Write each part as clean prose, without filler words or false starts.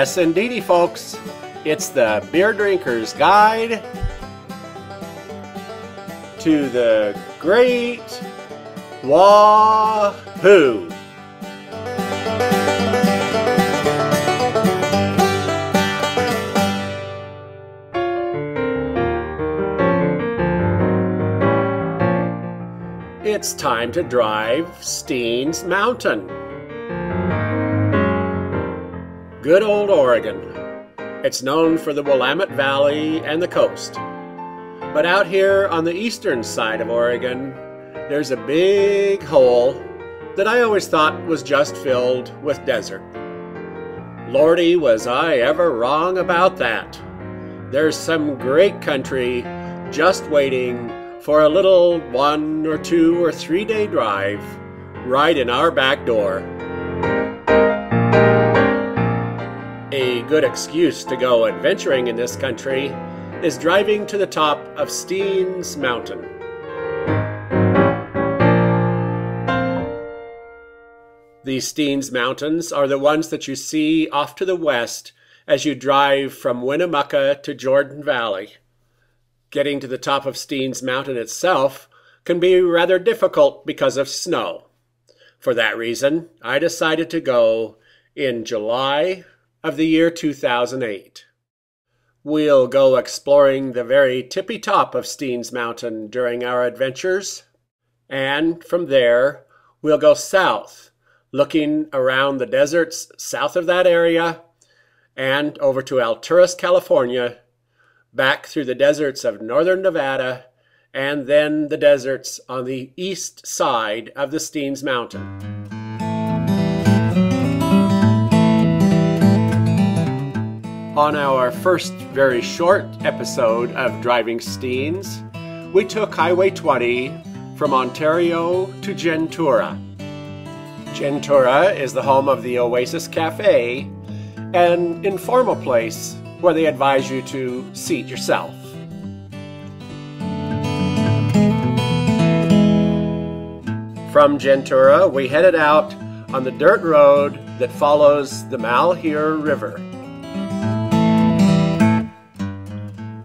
Yes, indeedy, folks. It's the beer drinker's guide to the Great Wahoo. It's time to drive Steens Mountain. Good old Oregon. It's known for the Willamette Valley and the coast. But out here on the eastern side of Oregon, there's a big hole that I always thought was just filled with desert. Lordy, was I ever wrong about that. There's some great country just waiting for a little 1 or 2 or 3 day drive right in our back door. A good excuse to go adventuring in this country is driving to the top of Steens Mountain. The Steens Mountains are the ones that you see off to the west as you drive from Winnemucca to Jordan Valley. Getting to the top of Steens Mountain itself can be rather difficult because of snow. For that reason, I decided to go in July of the year 2008. We'll go exploring the very tippy top of Steens Mountain during our adventures, and from there we'll go south, looking around the deserts south of that area and over to Alturas, California, back through the deserts of northern Nevada, and then the deserts on the east side of the Steens Mountain. On our first very short episode of Driving Steens, we took Highway 20 from Ontario to Gentura. Gentura is the home of the Oasis Cafe, an informal place where they advise you to seat yourself. From Gentura, we headed out on the dirt road that follows the Malheur River.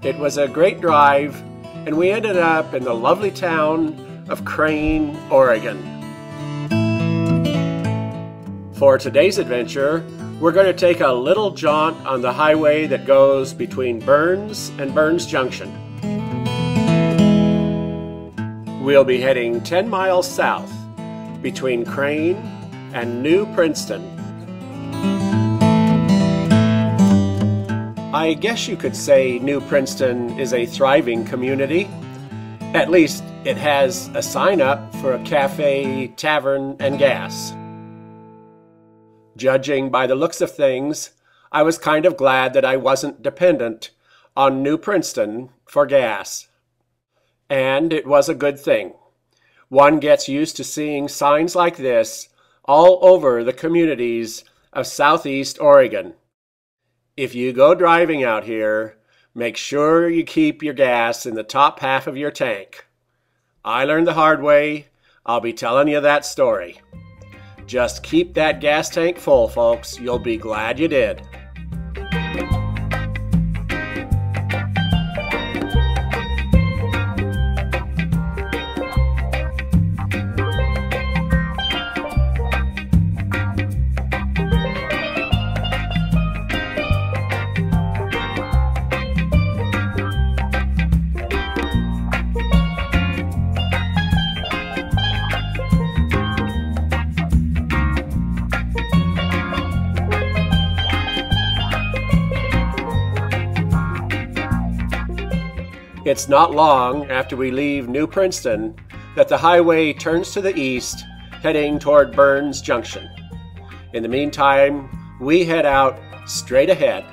It was a great drive, and we ended up in the lovely town of Crane, Oregon. For today's adventure, we're going to take a little jaunt on the highway that goes between Burns and Burns Junction. We'll be heading 10 miles south between Crane and New Princeton. I guess you could say New Princeton is a thriving community. At least it has a sign up for a cafe, tavern, and gas. Judging by the looks of things, I was kind of glad that I wasn't dependent on New Princeton for gas. And it was a good thing. One gets used to seeing signs like this all over the communities of Southeast Oregon. If you go driving out here, make sure you keep your gas in the top half of your tank. I learned the hard way. I'll be telling you that story. Just keep that gas tank full, folks. You'll be glad you did. It's not long after we leave New Princeton that the highway turns to the east, heading toward Burns Junction. In the meantime, we head out straight ahead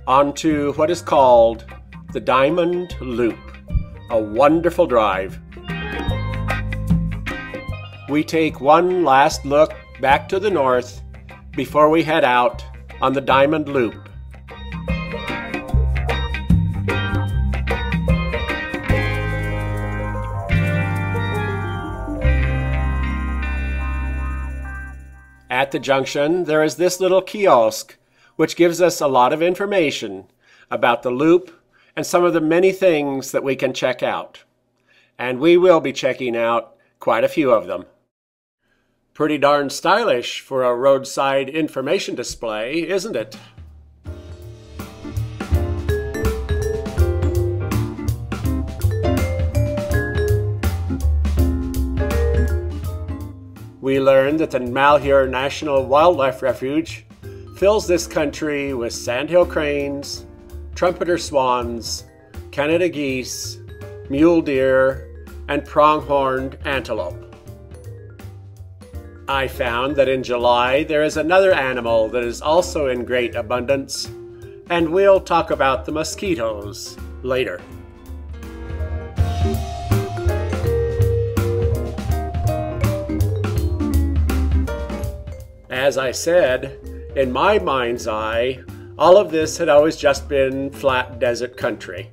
onto what is called the Diamond Loop, a wonderful drive. We take one last look back to the north before we head out on the Diamond Loop. At the junction, there is this little kiosk which gives us a lot of information about the loop and some of the many things that we can check out. And we will be checking out quite a few of them. Pretty darn stylish for a roadside information display, isn't it? We learned that the Malheur National Wildlife Refuge fills this country with sandhill cranes, trumpeter swans, Canada geese, mule deer, and pronghorned antelope. I found that in July there is another animal that is also in great abundance, and we'll talk about the mosquitoes later. As I said, in my mind's eye, all of this had always just been flat desert country.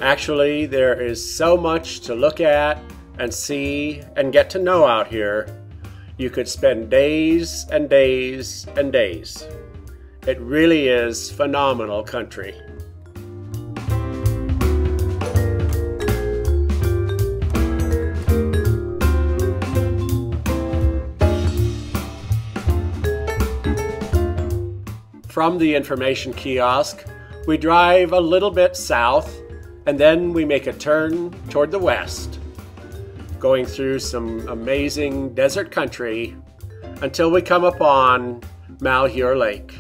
Actually, there is so much to look at and see and get to know out here. You could spend days and days and days. It really is phenomenal country. From the information kiosk, we drive a little bit south, and then we make a turn toward the west, going through some amazing desert country until we come upon Malheur Lake.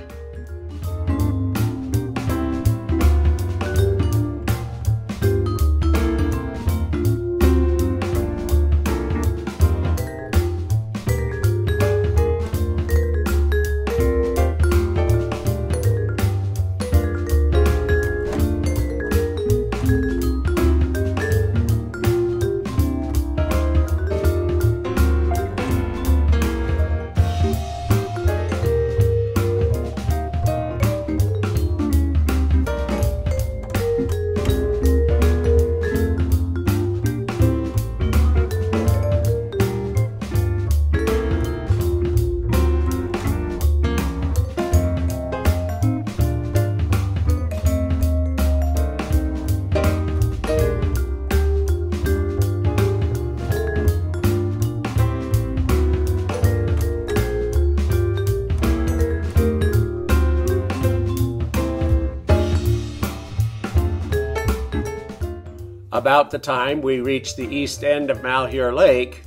About the time we reach the east end of Malheur Lake,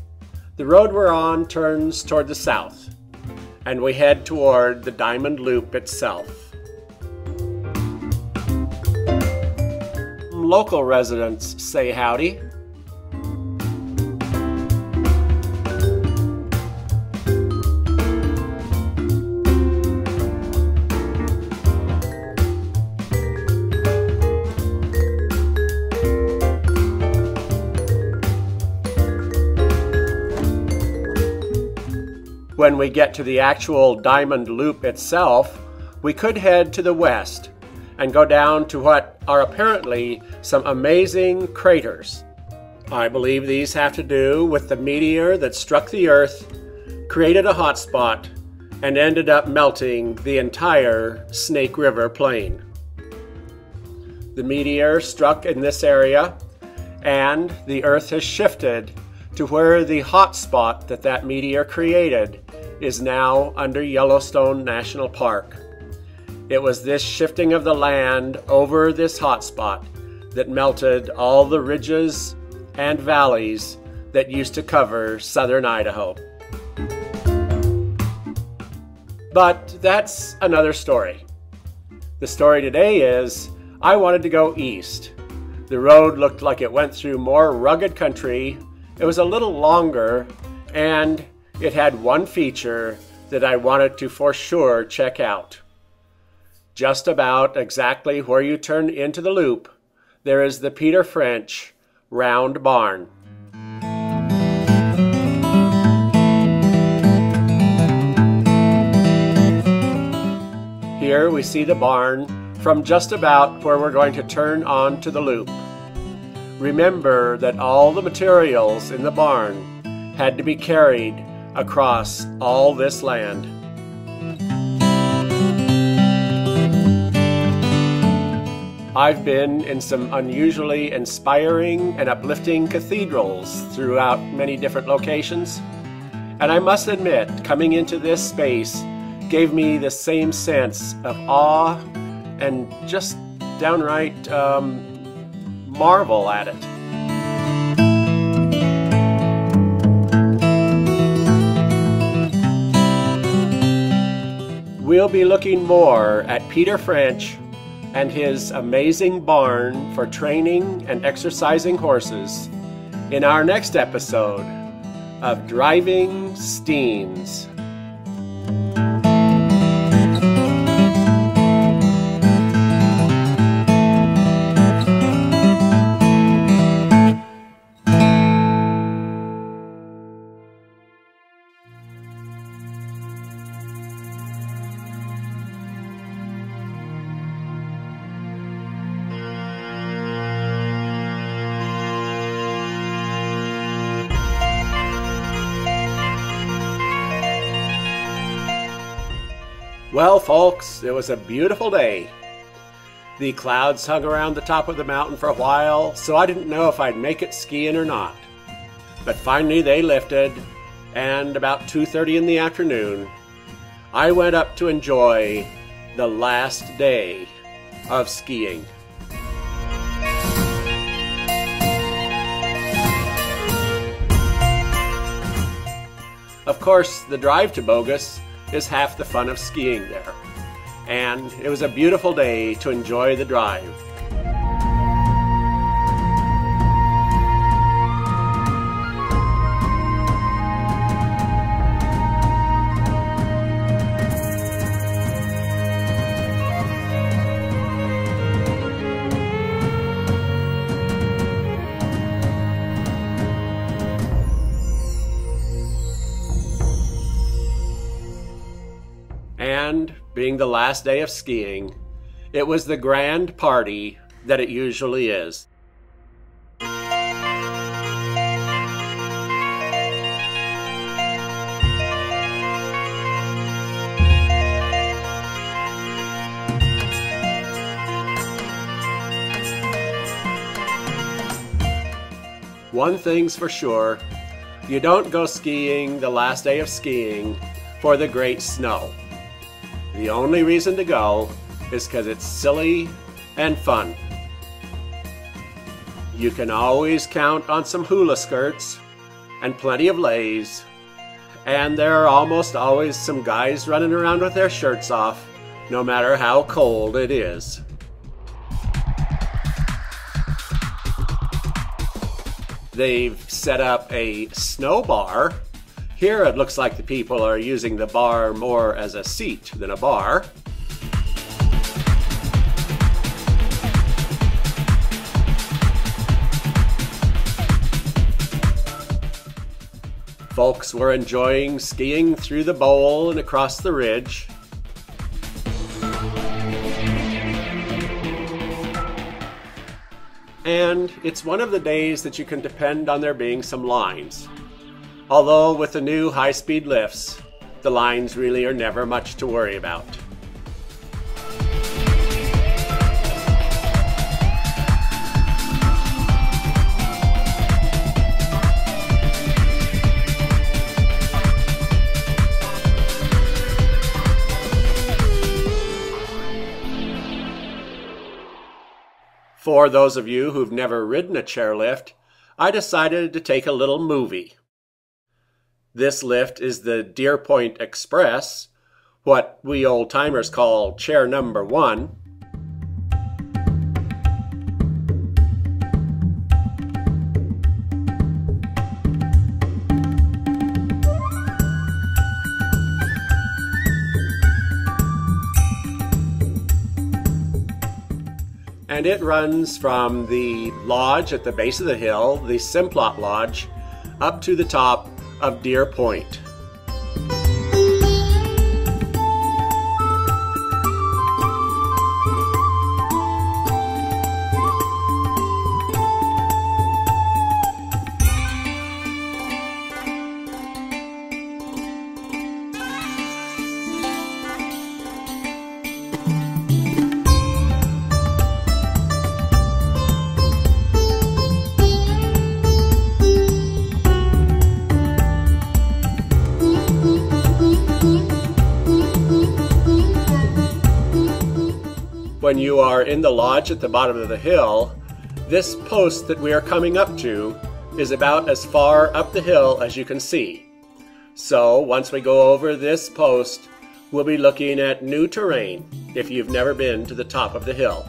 the road we're on turns toward the south, and we head toward the Diamond Loop itself. Local residents say howdy. When we get to the actual Diamond Loop itself, we could head to the west and go down to what are apparently some amazing craters. I believe these have to do with the meteor that struck the Earth, created a hotspot, and ended up melting the entire Snake River plain. The meteor struck in this area, and the Earth has shifted to where the hotspot that meteor created is now under Yellowstone National Park. It was this shifting of the land over this hotspot that melted all the ridges and valleys that used to cover southern Idaho. But that's another story. The story today is I wanted to go east. The road looked like it went through more rugged country. It was a little longer, and it had one feature that I wanted to for sure check out. Just about exactly where you turn into the loop, there is the Peter French round barn. Here we see the barn from just about where we're going to turn on to the loop. Remember that all the materials in the barn had to be carried across all this land. I've been in some unusually inspiring and uplifting cathedrals throughout many different locations, and I must admit, coming into this space gave me the same sense of awe and just downright marvel at it. We'll be looking more at Peter French and his amazing barn for training and exercising horses in our next episode of Driving Steens. Well, folks, it was a beautiful day. The clouds hung around the top of the mountain for a while, so I didn't know if I'd make it skiing or not. But finally they lifted, and about 2:30 in the afternoon, I went up to enjoy the last day of skiing. Of course, the drive to Bogus is half the fun of skiing there, and it was a beautiful day to enjoy the drive. And being the last day of skiing, it was the grand party that it usually is. One thing's for sure, you don't go skiing the last day of skiing for the great snow. The only reason to go is because it's silly and fun. You can always count on some hula skirts and plenty of leis, and there are almost always some guys running around with their shirts off, no matter how cold it is. They've set up a snow bar. Here it looks like the people are using the bar more as a seat than a bar. Folks were enjoying skiing through the bowl and across the ridge. And it's one of the days that you can depend on there being some lines. Although with the new high-speed lifts, the lines really are never much to worry about. For those of you who've never ridden a chairlift, I decided to take a little movie. This lift is the Deer Point Express, what we old-timers call chair number 1. And it runs from the lodge at the base of the hill, the Simplot Lodge, up to the top of Deer Point. when you are in the lodge at the bottom of the hill, this post that we are coming up to is about as far up the hill as you can see. So once we go over this post, we'll be looking at new terrain if you've never been to the top of the hill.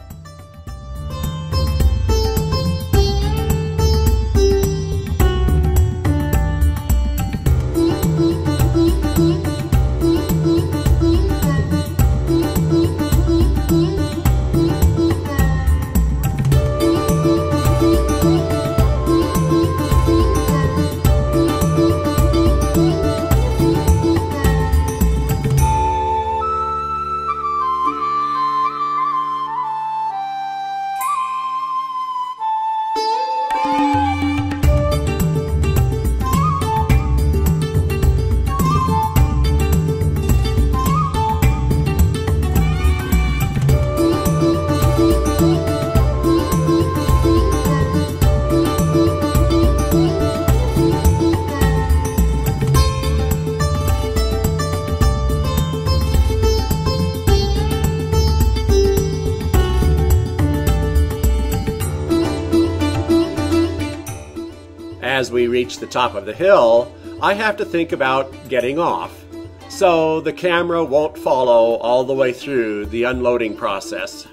As we reach the top of the hill, I have to think about getting off, so the camera won't follow all the way through the unloading process.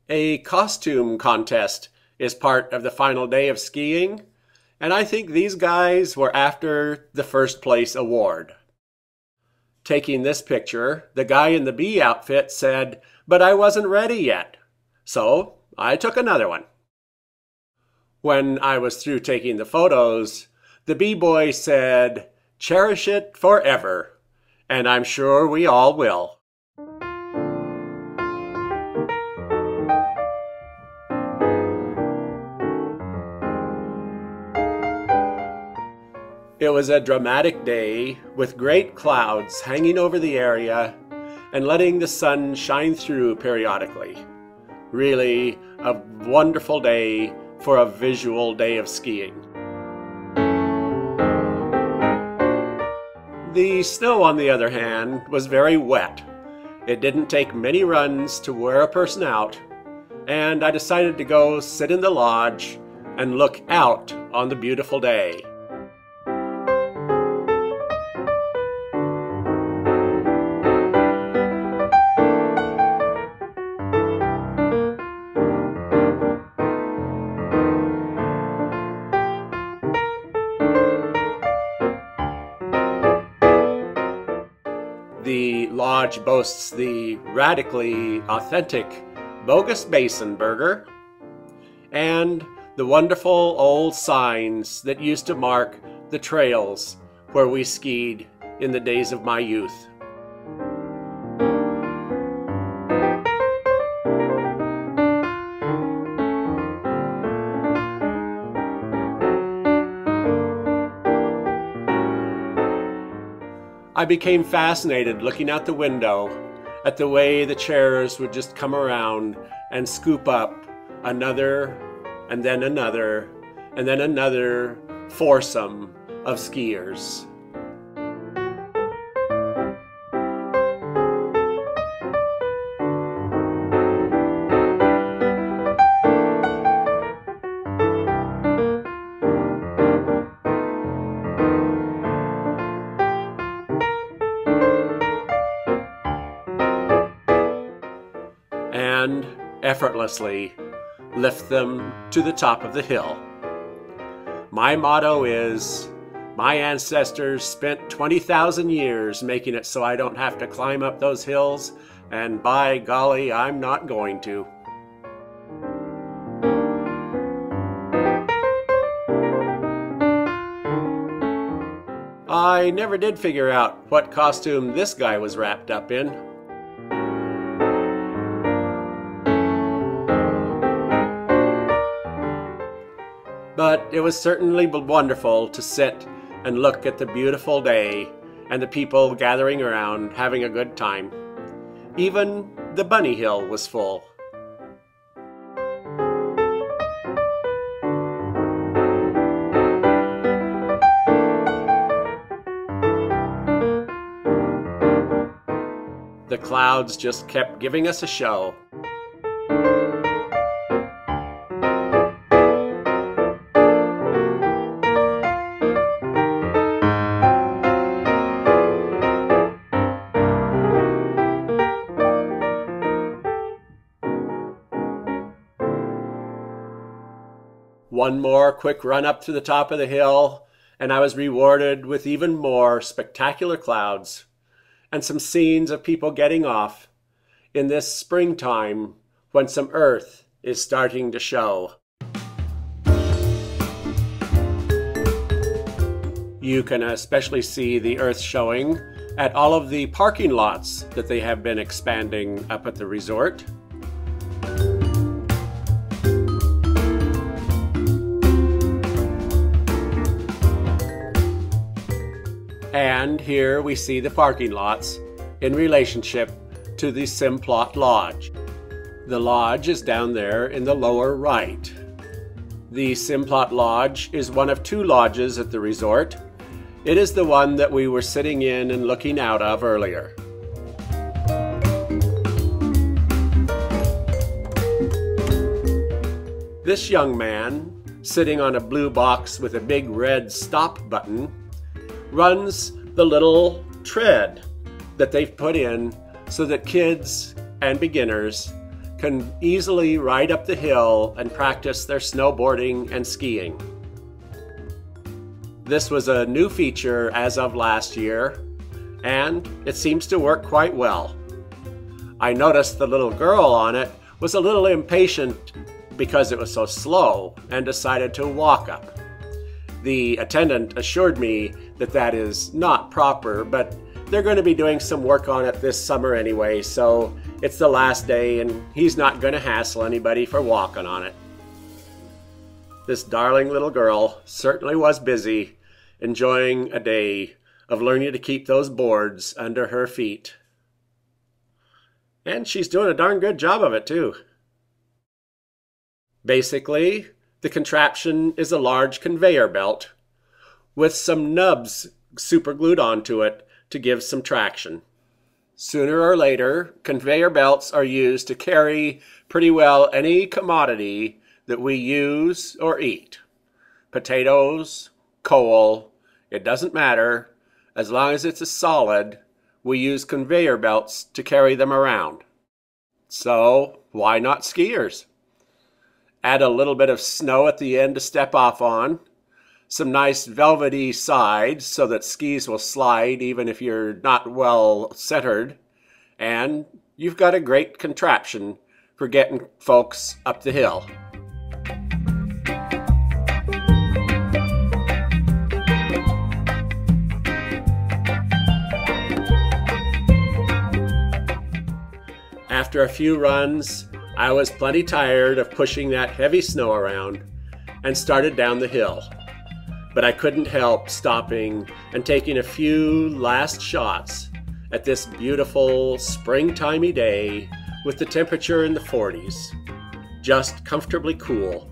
A costume contest is part of the final day of skiing, and I think these guys were after the first place award. Taking this picture, the guy in the bee outfit said, "But I wasn't ready yet." So I took another one. When I was through taking the photos, the bee boy said, "Cherish it forever," and I'm sure we all will. It was a dramatic day with great clouds hanging over the area and letting the sun shine through periodically. Really a wonderful day for a visual day of skiing. The snow, on the other hand, was very wet. It didn't take many runs to wear a person out, and I decided to go sit in the lodge and look out on the beautiful day. The lodge boasts the radically authentic Bogus Basin burger and the wonderful old signs that used to mark the trails where we skied in the days of my youth. I became fascinated looking out the window at the way the chairs would just come around and scoop up another, and then another, and then another foursome of skiers. And effortlessly lift them to the top of the hill. My motto is, my ancestors spent 20,000 years making it so I don't have to climb up those hills, and by golly, I'm not going to. I never did figure out what costume this guy was wrapped up in. But it was certainly wonderful to sit and look at the beautiful day and the people gathering around having a good time. Even the bunny hill was full. The clouds just kept giving us a show. One more quick run up to the top of the hill, and I was rewarded with even more spectacular clouds and some scenes of people getting off in this springtime when some earth is starting to show. You can especially see the earth showing at all of the parking lots that they have been expanding up at the resort. And here we see the parking lots in relationship to the Simplot Lodge. The lodge is down there in the lower right. The Simplot Lodge is one of two lodges at the resort. It is the one that we were sitting in and looking out of earlier. This young man, sitting on a blue box with a big red stop button, runs the little tread that they've put in so that kids and beginners can easily ride up the hill and practice their snowboarding and skiing. This was a new feature as of last year, and it seems to work quite well. I noticed the little girl on it was a little impatient because it was so slow and decided to walk up. The attendant assured me that that is not proper, but they're going to be doing some work on it this summer anyway, so it's the last day and he's not going to hassle anybody for walking on it. This darling little girl certainly was busy, enjoying a day of learning to keep those boards under her feet. And she's doing a darn good job of it too. Basically, the contraption is a large conveyor belt with some nubs superglued onto it to give some traction. Sooner or later, conveyor belts are used to carry pretty well any commodity that we use or eat. Potatoes, coal, it doesn't matter. As long as it's a solid, we use conveyor belts to carry them around. So, why not skiers? Add a little bit of snow at the end to step off on, some nice velvety sides so that skis will slide even if you're not well centered, and you've got a great contraption for getting folks up the hill. After a few runs, I was plenty tired of pushing that heavy snow around and started down the hill. But I couldn't help stopping and taking a few last shots at this beautiful springtimey day with the temperature in the 40s, just comfortably cool.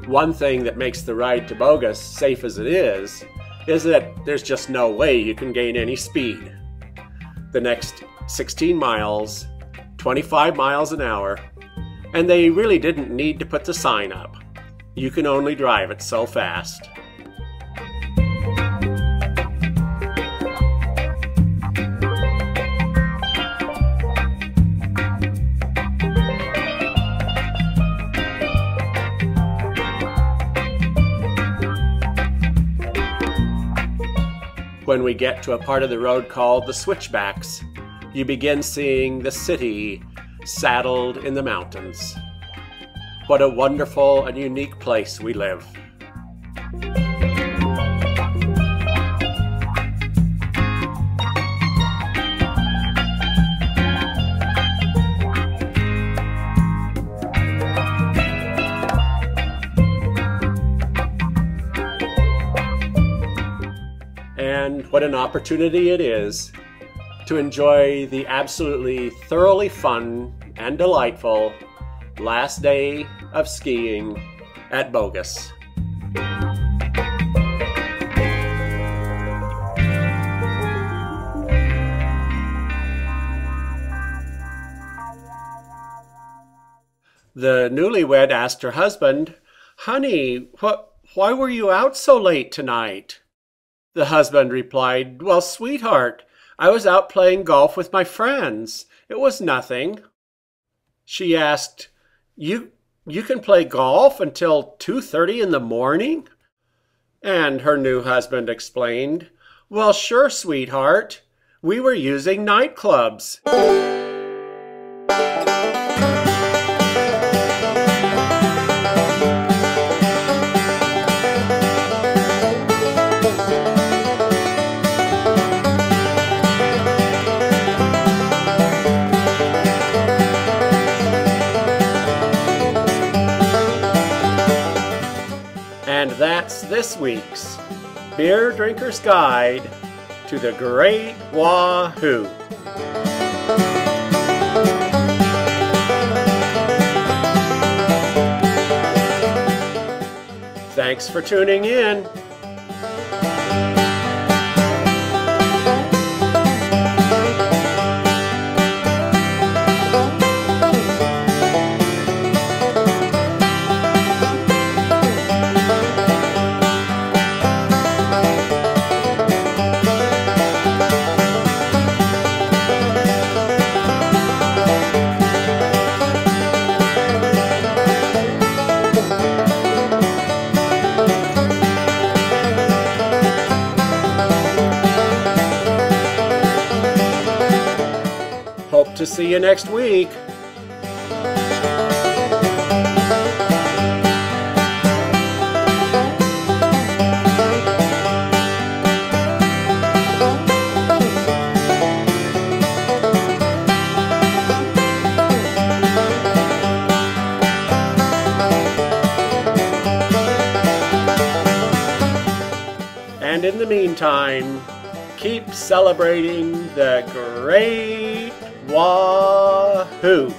One thing that makes the ride to Bogus safe as it is that there's just no way you can gain any speed. The next 16 miles, 25 miles an hour, and they really didn't need to put the sign up. You can only drive it so fast. When we get to a part of the road called the Switchbacks, you begin seeing the city saddled in the mountains. What a wonderful and unique place we live. And what an opportunity it is to enjoy the absolutely thoroughly fun and delightful last day of skiing at Bogus. The newlywed asked her husband, "Honey, why were you out so late tonight?" The husband replied, "Well, sweetheart, I was out playing golf with my friends. It was nothing." She asked, You can play golf until 2:30 in the morning?" And her new husband explained, "Well, sure, sweetheart. We were using nightclubs." And that's this week's Beer Drinker's Guide to the Great Wahoo. Thanks for tuning in. Hope to see you next week. And in the meantime, keep celebrating the Great Wahoo!